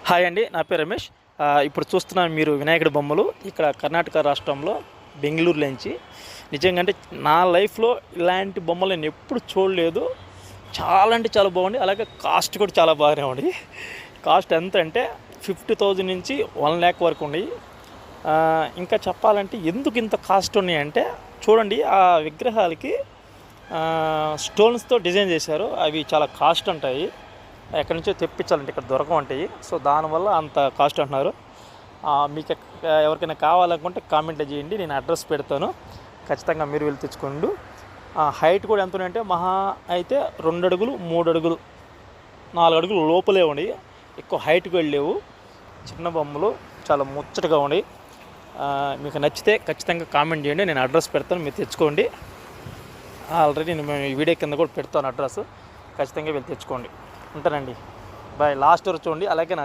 Hi అండి, నా పేరు రమేష్. ఇప్పుడు చూస్తున్నాను మీరు వినాయకుడి బొమ్మలు ఇక్కడ కర్ణాటక రాష్ట్రంలో బెంగళూరులో నుంచి. నిజంగా అంటే నా లైఫ్లో ఇలాంటి బొమ్మలు నేను ఎప్పుడు చూడలేదు. చాలా అంటే చాలా బాగుంది. అలాగే కాస్ట్ కూడా చాలా బాగానే ఉంది. కాస్ట్ ఎంత అంటే 50,000 నుంచి 1,00,000 వరకు ఉన్నాయి. ఇంకా చెప్పాలంటే ఎందుకు ఇంత కాస్ట్ ఉన్నాయంటే చూడండి, ఆ విగ్రహాలకి స్టోన్స్తో డిజైన్ చేశారు. అవి చాలా కాస్ట్ ఉంటాయి. ఎక్కడి నుంచో తెప్పించాలంటే ఇక్కడ దొరకమంటాయి. సో దానివల్ల అంత కాస్ట్ అంటున్నారు. మీకు ఎవరికైనా కావాలనుకుంటే కామెంట్ చేయండి, నేను అడ్రస్ పెడతాను. ఖచ్చితంగా మీరు వెళ్ళి తెచ్చుకోండి. హైట్ కూడా ఎంత ఉన్నాయంటే మహా అయితే 2 అడుగులు 3 అడుగులు 4 అడుగులు లోపలే ఉన్నాయి. ఎక్కువ హైట్కి వెళ్ళలేవు. చిన్న బొమ్మలు చాలా ముచ్చటగా ఉన్నాయి. మీకు నచ్చితే ఖచ్చితంగా కామెంట్ చేయండి, నేను అడ్రస్ పెడతాను, మీరు తెచ్చుకోండి. ఆల్రెడీ నేను ఈ వీడియో కింద కూడా పెడతాను అడ్రస్. ఖచ్చితంగా వెళ్ళి తెచ్చుకోండి. ఉంటానండి, బాయ్. లాస్ట్ వరకు చూడండి. అలాగే